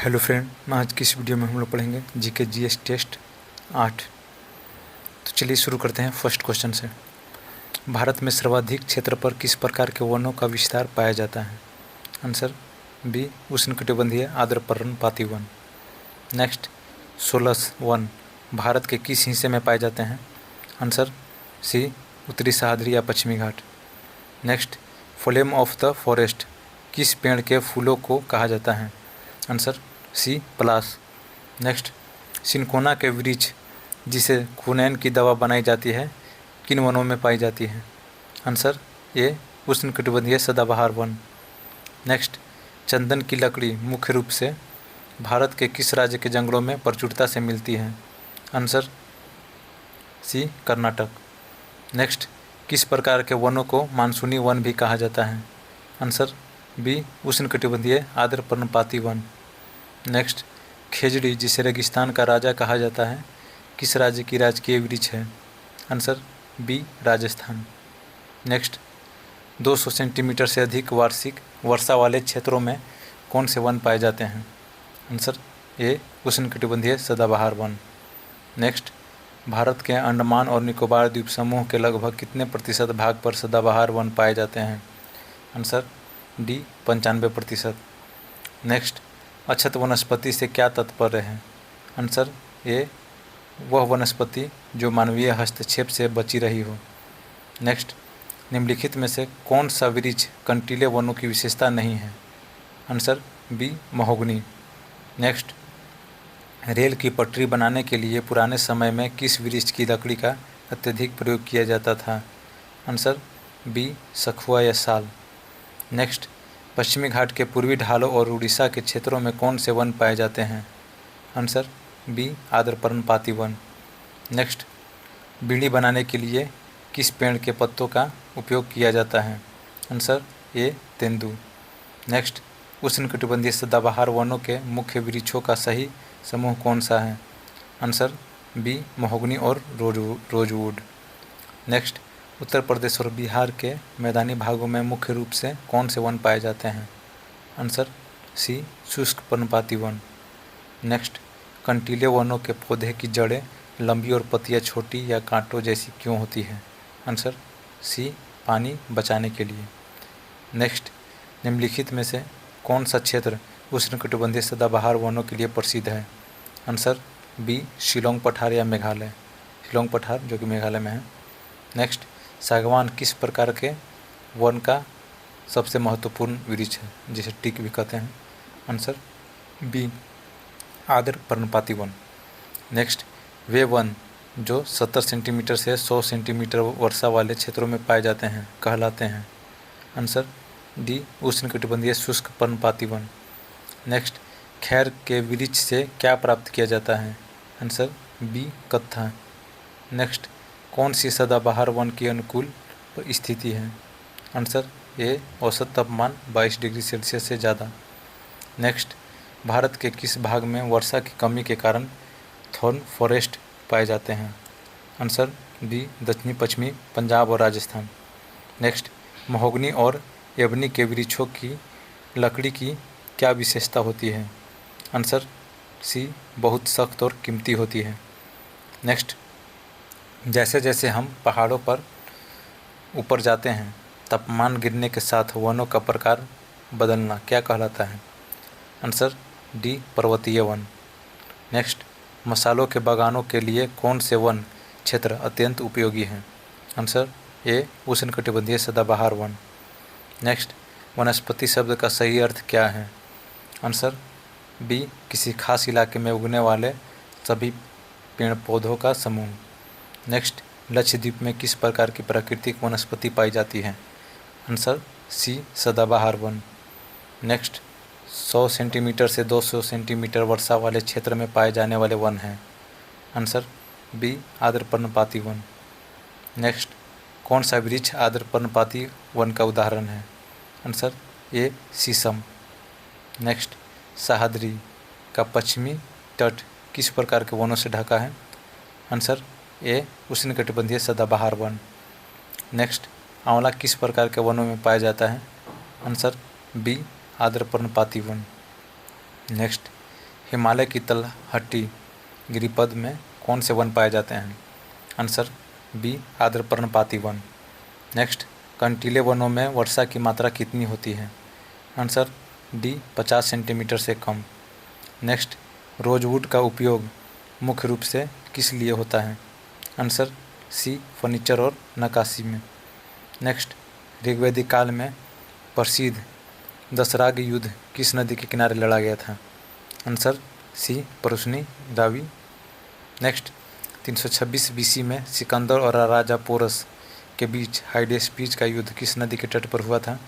Hello friend, आज की इस वीडियो में हम लोग पढ़ेंगे जीके जीएस टेस्ट 8। तो चलिए शुरू करते हैं फर्स्ट क्वेश्चन से। भारत में सर्वाधिक क्षेत्र पर किस प्रकार के वनों का विस्तार पाया जाता है? आंसर बी उष्णकटिबंधीय आर्द्र पर्णपाती वन। नेक्स्ट, सोलस वन भारत के किस हिस्से में पाए जाते हैं? आंसर सी उत्तरी सह्याद्री या पश्चिमी घाट। Next, flame of the forest किस पेड़ के फूलों को कहा जाता है? आंसर सी पलास। नेक्स्ट, सिनकोना के वृक्ष जिसे क्विनोन की दवा बनाई जाती है किन वनों में पाई जाती है? आंसर ए उष्णकटिबंधीय सदाबहार वन। नेक्स्ट, चंदन की लकड़ी मुख्य रूप से भारत के किस राज्य के जंगलों में प्रचुरता से मिलती है? आंसर सी कर्नाटक। नेक्स्ट, किस प्रकार के वनों को मानसूनी वन भी कहा जाता है? आंसर बी उष्णकटिबंधीय आर्द्र पर्णपाती वन। नेक्स्ट, खेजड़ी जिसे रेगिस्तान का राजा कहा जाता है किस राज्य की राजकीय वृक्ष है? Answer B Rajasthan. Next, 200 centimetre से अधिक वार्षिक वर्षा वाले क्षेत्रों में कौन से वन पाए जाते हैं? आंसर ए उष्णकटिबंधीय सदाबहार वन। नेक्स्ट, भारत के अंडमान और निकोबार द्वीप समूह के लगभग कितने प्रतिशत भाग पर सदाबहार वन पाए जाते हैं? Answer D 95%। नेक्स्ट, अक्षत वनस्पति से क्या तात्पर्य है? आंसर ए वह वनस्पति जो मानवीय हस्तक्षेप से बची रही हो। नेक्स्ट, निम्नलिखित में से कौन सा वृक्ष कंटीले वनों की विशेषता नहीं है? Answer B mahogany. Next, rail की पटरी बनाने के लिए पुराने समय में किस वृक्ष की लकड़ी का अत्यधिक प्रयोग किया जाता था? आंसर बी सखुआ या साल। नेक्स्ट, पश्चिमी घाट के पूर्वी ढालों और उड़ीसा के क्षेत्रों में कौन से वन पाए जाते हैं? आंसर बी आर्द्र पर्णपाती वन। नेक्स्ट, बीड़ी बनाने के लिए किस पेड़ के पत्तों का उपयोग किया जाता है? आंसर ए तेंदू। नेक्स्ट, उष्णकटिबंधीय सदाबहार वनों के मुख्य वृक्षों का सही समूह कौन सा है? आंसर बी महोगनी और रोजवुड। नेक्स्ट, उत्तर प्रदेश और बिहार के मैदानी भागों में मुख्य रूप से कौन से वन पाए जाते हैं? आंसर सी शुष्क पर्णपाती वन। नेक्स्ट, कंटीले वनों के पौधे की जड़ें लंबी और पत्तियां छोटी या कांटों जैसी क्यों होती हैं? आंसर सी पानी बचाने के लिए। नेक्स्ट, निम्नलिखित में से कौन सा क्षेत्र उष्णकटिबंधीय सदाबहार वनों के लिए प्रसिद्ध है? आंसर बी शिलोंग पठार या मेघालय। शिलोंग पठार जो कि मेघालय में है। नेक्स्ट, सागवान किस प्रकार के वन का सबसे महत्वपूर्ण वृक्ष है जिसे टीक भी कहते हैं? आंसर बी आर्द्र पर्णपाती वन। नेक्स्ट, वे वन जो 70 सेंटीमीटर से 100 सेंटीमीटर वर्षा वाले क्षेत्रों में पाए जाते हैं कहलाते हैं? आंसर डी उष्णकटिबंधीय शुष्क पर्णपाती वन। नेक्स्ट, खैर के वृक्ष से क्या प्राप्त किया जाता है? आंसर बी कत्था। नेक्स्ट, कौन सी सदाबहार वन की अनुकूल स्थिति है? आंसर ए औसत तापमान 22 डिग्री सेल्सियस से ज़्यादा। नेक्स्ट, भारत के किस भाग में वर्षा की कमी के कारण थॉर्न फॉरेस्ट पाए जाते हैं? आंसर बी दक्षिणी पश्चिमी पंजाब और राजस्थान। नेक्स्ट, महोगनी और एबनी के वृक्षों की लकड़ी की क्या विशेषता होती है? आंसर सी बहुत सख्त और कीमती होती है। नेक्स्ट, जैसे जैसे हम पहाड़ों पर ऊपर जाते हैं तापमान गिरने के साथ वनों का प्रकार बदलना क्या कहलाता है? आंसर डी पर्वतीय वन। नेक्स्ट, मसालों के बागानों के लिए कौन से वन क्षेत्र अत्यंत उपयोगी हैं? आंसर ए उष्णकटिबंधीय सदाबहार वन। नेक्स्ट, वनस्पति शब्द का सही अर्थ क्या है? आंसर बी किसी खास इलाके में उगने वाले सभी पेड़ पौधों का समूह। नेक्स्ट, लक्षद्वीप में किस प्रकार की प्राकृतिक वनस्पति पाई जाती है? आंसर सी सदाबहार वन। नेक्स्ट, 100 सेंटीमीटर से 200 सेंटीमीटर वर्षा वाले क्षेत्र में पाए जाने वाले वन हैं? आंसर बी आर्द्र पर्णपाती वन। नेक्स्ट, कौन सा वृक्ष आर्द्र पर्णपाती वन का उदाहरण है? आंसर ए शीशम। नेक्स्ट, सह्याद्री का पश्चिमी तट किस प्रकार के वनों से ढका है? आंसर ए उष्णकटिबंधीय सदाबहार वन। नेक्स्ट, आंवला किस प्रकार के वनों में पाया जाता है? आंसर बी आर्द्र पर्णपाती वन। नेक्स्ट, हिमालय की तलहटी गिरिपद में कौन से वन पाए जाते हैं? आंसर बी आर्द्र पर्णपाती वन। नेक्स्ट, कंटीले वनों में वर्षा की मात्रा कितनी होती है? आंसर डी 50 सेंटीमीटर से कम। नेक्स्ट, रोजवुड का उपयोग मुख्य रूप से किस लिए होता है? आंसर सी फर्नीचर और नक्काशी में। नेक्स्ट, ऋग्वैदिक काल में प्रसिद्ध दशराग युद्ध किस नदी के किनारे लड़ा गया था? Answer C Parushni Ravi. Next, 326 BC में सिकंदर और राजा पोरस के बीच हाइडेस्पीज का युद्ध किस नदी के तट पर हुआ था?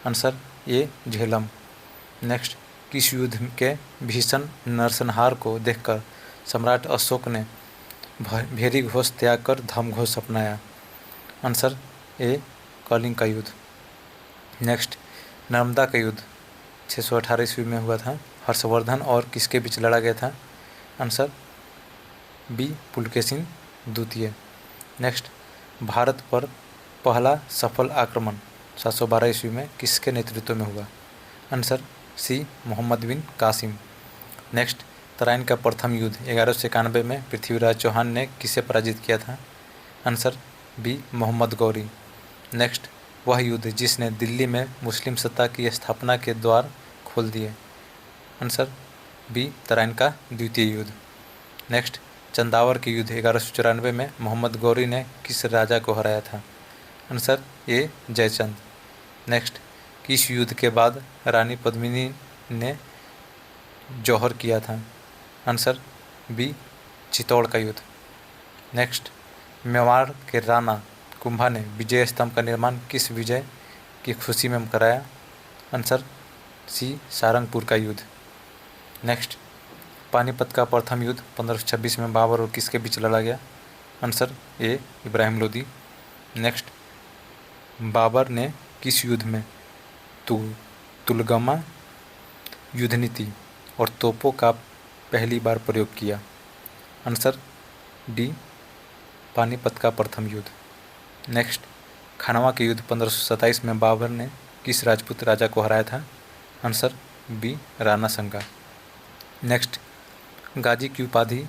आंसर ए झेलम। नेक्स्ट, किस युद्ध के भीषण नरसंहार को देखकर सम्राट अशोक ने भेरी घोष त्याग कर धर्मघोष अपनाया? आंसर ए कलिंग का युद्ध। नेक्स्ट, नर्मदा का युद्ध 618 ईस्वी में हुआ था। हर्षवर्धन और किसके बीच लड़ा गया था? आंसर बी पुलकेशिन द्वितीय। नेक्स्ट, भारत पर पहला सफल आक्रमण 712 ईस्वी में किसके नेतृत्व में हुआ? आंसर सी मोहम्मद बिन कासिम। नेक्स्ट, तराइन का प्रथम युद्ध 1191 में पृथ्वीराज चौहान ने किसे पराजित किया था? Answer B Mohammad Ghori. Next, वह युद्ध जिसने दिल्ली में मुस्लिम सत्ता की स्थापना के द्वार खोल दिए? आंसर बी तराइन का द्वितीय युद्ध। नेक्स्ट, चंदावर के युद्ध 1194 में मोहम्मद गौरी ने किस राजा को हराया था? आंसर ए जयचंद। नेक्स्ट, किस युद्ध के बाद रानी पद्मिनी ने जौहर किया था? आंसर बी चित्तौड़ का युद्ध। नेक्स्ट, मेवाड़ के राणा कुंभा ने विजय स्तंभ का निर्माण किस विजय की खुशी में कराया? आंसर सी सारंगपुर का युद्ध। नेक्स्ट, पानीपत का प्रथम युद्ध 1526 में बाबर और किसके बीच लड़ा गया? Answer A Ibrahim Lodi. Next, Babur ने किस युद्ध में तुलगमा युद्ध नीति और तोपों का पहली बार प्रयोग किया? आंसर डी पानीपत का प्रथम युद्ध। नेक्स्ट, खानवा के युद्ध 1527 में बाबर ने किस राजपूत राजा को हराया था? आंसर बी राणा संगा। नेक्स्ट, गाजी की उपाधि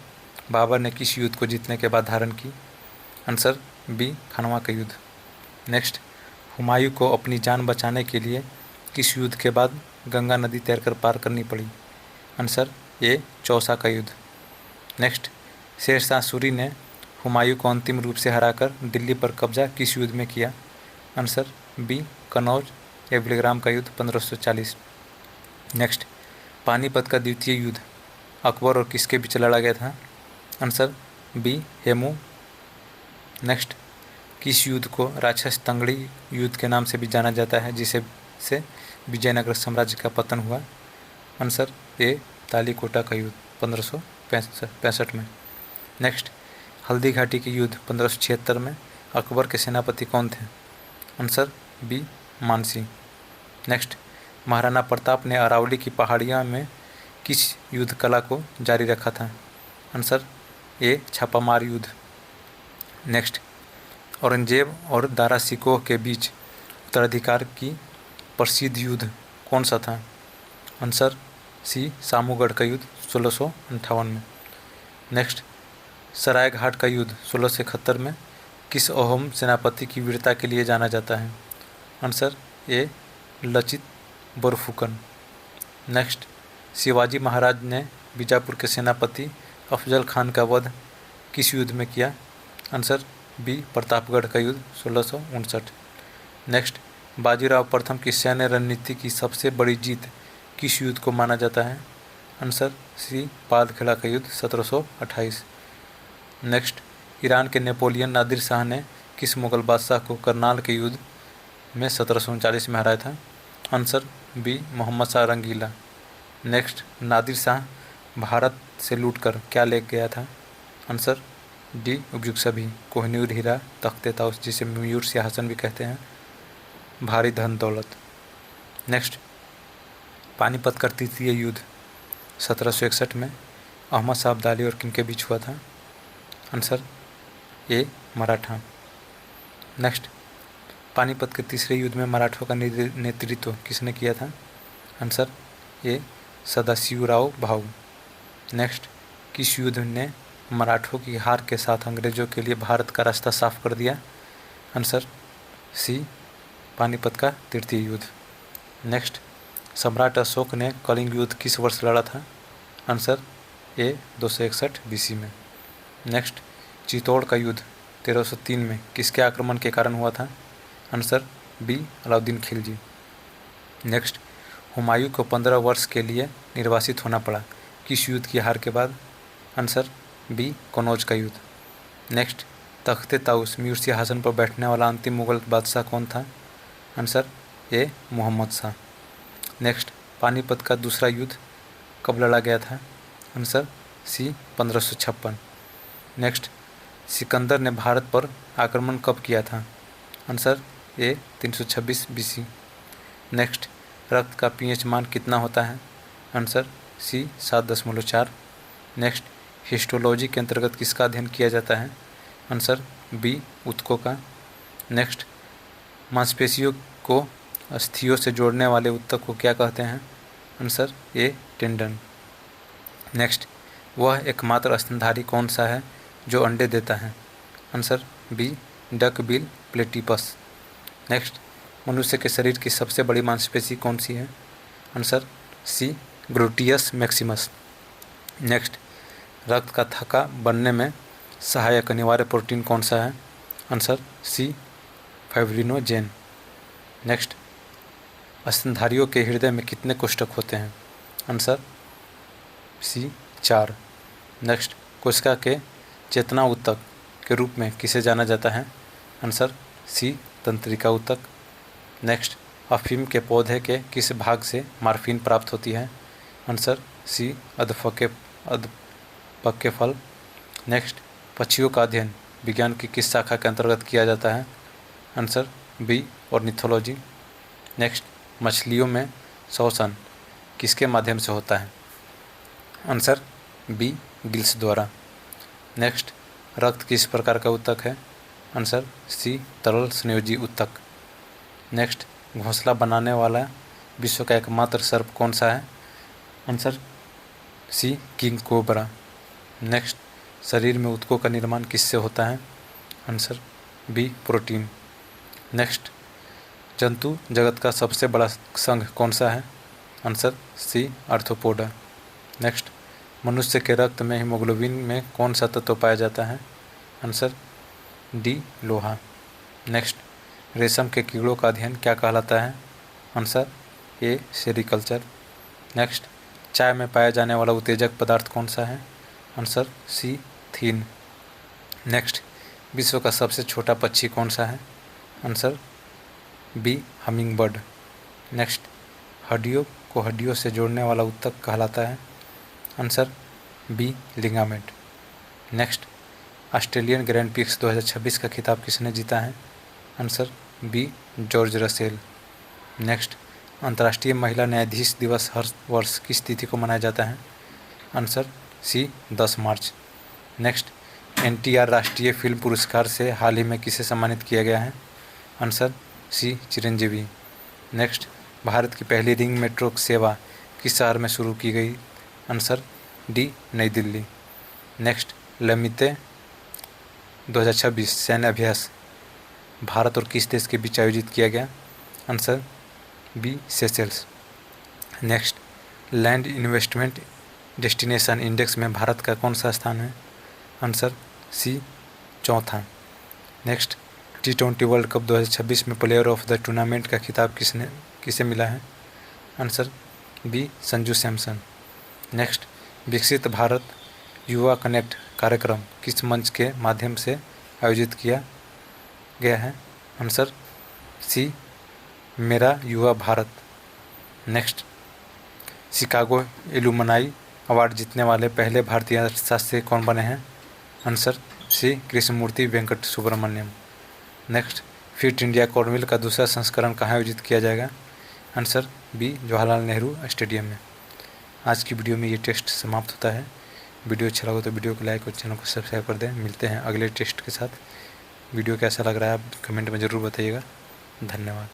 बाबर ने किस युद्ध को जीतने के बाद धारण की? आंसर बी खानवा का युद्ध। नेक्स्ट, हुमायूं को अपनी जान बचाने के लिए किस युद्ध के बाद गंगा नदी तैरकर पार करनी पड़ी? आंसर ए चौसा का युद्ध। नेक्स्ट, शेरशाह सूरी ने हुमायूं को अंतिम रूप से हराकर दिल्ली पर कब्जा किस युद्ध में किया? आंसर बी कनौज एवलेग्राम का युद्ध 1540। नेक्स्ट, पानीपत का द्वितीय युद्ध अकबर और किसके बीच लड़ा गया था? Answer B Hemu. नेक्स्ट, किस युद्ध को राक्षस तंगड़ी युद्ध के नाम से भी जाना जाता है जिसे से विजयनगर साम्राज्य का पतन हुआ? आंसर ए तालीकोटा का युद्ध 1565 में। नेक्स्ट, हल्दी घाटी के युद्ध 1576 में अकबर के सेनापति कौन थे? Answer B Mansi. Next, Maharana Pratap ने अरावली की पहाड़ियाँ में किस युद्ध कला को जारी रखा था? आंसर ए छापामार युद्ध। नेक्स्ट, औरंगजेब और दारा शिकोह के बीच उत्तराधिकार की प्रसिद्ध युद्ध कौन सा था? आंसर सी सामूगढ़ का युद्ध 1658 में। नेक्स्ट, सरायघाट का युद्ध 1671 में किस अहोम सेनापति की वीरता के लिए जाना जाता है? Answer A Lachit Borphukan. Next, Shivaji महाराज ने बीजापुर के सेनापति अफजल खान का वध किस युद्ध में किया? आंसर बी प्रतापगढ़ का युद्ध 1659। नेक्स्ट, बाजीराव प्रथम की सैन्य रणनीति की सबसे बड़ी जीत किस युद्ध को माना जाता है? आंसर सी पालखेड़ा का युद्ध 1728। नेक्स्ट, ईरान के नेपोलियन नादिर शाह ने किस मुगल बादशाह को करनाल के युद्ध में 1739 में हराया था? आंसर बी मोहम्मद शाह रंगीला। नेक्स्ट, नादिर शाह भारत से लूटकर क्या ले गया था? आंसर डी उपयुक्त सभी कोहिनूर हीरा तख्ते ताउस जिसे मयूर सिंहासन भी कहते हैं, भारी धन दौलत। नेक्स्ट, पानीपत का तृतीय युद्ध 1761 में अहमद शाह अब्दाली और किनके बीच हुआ था? आंसर ए मराठा। नेक्स्ट, पानीपत के तीसरे युद्ध में मराठों का नेतृत्व किसने किया था? आंसर ए सदाशिवराव भाऊ। नेक्स्ट, किस युद्ध ने मराठों की हार के साथ अंग्रेजों के लिए भारत का रास्ता साफ कर दिया? आंसर सी, पानीपत का तृतीय युद्ध। नेक्स्ट, सम्राट अशोक ने कलिंग युद्ध किस वर्ष लड़ा था? आंसर ए, 261 BC में। नेक्स्ट, चित्तौड़ का युद्ध 1303 में किसके आक्रमण के कारण हुआ था? Answer B, Alauddin Khilji. Next, Humayun को 15 वर्ष के लिए निर्वासित होना पड़ा किस युद्ध की हार के बाद? आंसर बी, कनौज का युद्ध। नेक्स्ट, तख्ते ताउस मीर सिंहासन पर बैठने वाला अंतिम मुगल बादशाह कौन था? Answer A, Mohammad Shah. Next, Panipat का दूसरा युद्ध कब लड़ा गया था? आंसर सी, 1556। नेक्स्ट, सिकंदर ने भारत पर आक्रमण कब किया था? आंसर ए, 326 BC। नेक्स्ट, रक्त का pH मान कितना होता है? आंसर सी, 7.4। नेक्स्ट, हिस्टोलॉजी के अंतर्गत किसका अध्ययन किया जाता है? आंसर बी, ऊतकों का। नेक्स्ट, मांसपेशियों को अस्थियों से जोड़ने वाले ऊतक को क्या कहते हैं? Answer A, tendon. नेक्स्ट, वह एकमात्र स्तनधारी कौन सा है जो अंडे देता है? Answer B, duck bill platypus. Next, मनुष्य के शरीर की सबसे बड़ी मांसपेशी कौन सी है? Answer C, gluteus maximus. Next, रक्त का थक्का बनने में सहायक अनिवार्य प्रोटीन कौन सा है? आंसर सी, फाइब्रिनोजेन। नेक्स्ट, स्तनधारियों के हृदय में कितने कोष्ठक होते हैं? आंसर सी, 4। नेक्स्ट, कोशिका के चेतना ऊतक के रूप में किसे जाना जाता है? आंसर सी, तंत्रिका ऊतक। नेक्स्ट, अफीम के पौधे के किस भाग से मॉर्फिन प्राप्त होती है? आंसर सी, अधपके फल। नेक्स्ट, पक्षियों का अध्ययन विज्ञान की किस शाखा के अंतर्गत किया जाता है? Answer B, ornithology. नेक्स्ट, मछलियों में श्वसन किसके माध्यम से होता है? आंसर बी, गिल्स द्वारा। नेक्स्ट, रक्त किस प्रकार का ऊतक है? आंसर सी, तरल संयोजी ऊतक। नेक्स्ट, घोंसला बनाने वाला विश्व का एकमात्र सर्प कौन सा है? Answer C, king cobra. Next, शरीर में ऊतकों का निर्माण किससे होता है? Answer B, protein. नेक्स्ट, जंतु जगत का सबसे बड़ा संघ कौन सा है? आंसर सी, आर्थ्रोपोडा। नेक्स्ट, मनुष्य के रक्त में हीमोग्लोबिन में कौन सा तत्व पाया जाता है? आंसर डी, लोहा। नेक्स्ट, रेशम के कीड़ों का अध्ययन क्या कहलाता है? आंसर ए, सेरिकल्चर। नेक्स्ट, चाय में पाया जाने वाला उत्तेजक पदार्थ कौन सा है? आंसर सी, थीन। नेक्स्ट, विश्व का सबसे छोटा पक्षी कौन सा है? Answer B, humming bird. Next, हड्डियों को हड्डियों से जोड़ने वाला ऊतक कहलाता है? Answer B, ligament. Next, Australian grand prix 2026 का खिताब किसने जीता है? Answer B, George Russell. Next, अंतर्राष्ट्रीय महिला न्यायाधीश दिवस हर वर्ष किस तिथि को मनाया जाता है? आंसर सी, 10 मार्च। नेक्स्ट, NTR राष्ट्रीय फिल्म पुरस्कार से हाल ही में किसे सम्मानित किया गया है? Answer C, Chiranjeevi. Next, Bharat की पहली रिंग मेट्रो सेवा किस शहर में शुरू की गई? आंसर डी, नई दिल्ली। नेक्स्ट, लमिते 2026 सैन्य अभ्यास भारत और किस देश के बीच आयोजित किया गया? Answer B, Seychelles. Next, land investment destination index में भारत का कौन सा स्थान है? आंसर सी, 4था। नेक्स्ट, T20 वर्ल्ड कप 2026 में प्लेयर ऑफ द टूर्नामेंट का खिताब किसे मिला है? Answer B, Sanju Samson. Next, विकसित भारत युवा कनेक्ट कार्यक्रम किस मंच के माध्यम से आयोजित किया गया है? आंसर सी, मेरा युवा Bharat. Next, Chicago alumni award जीतने वाले पहले भारतीय अर्थशास्त्री कौन बने हैं? Answer C, Krishnamurthy Venkat Subramanian. Next, fit India carnival का दूसरा संस्करण कहाँ आयोजित किया जाएगा? Answer B, Jawaharlal Nehru stadium में। आज की वीडियो में ये टेस्ट समाप्त होता है। वीडियो अच्छा लगा तो वीडियो को लाइक और चैनल को सब्सक्राइब कर दें। मिलते हैं अगले टेस्ट के साथ। वीडियो कैसा लग रहा है आप कमेंट में ज़रूर बताइएगा। धन्यवाद।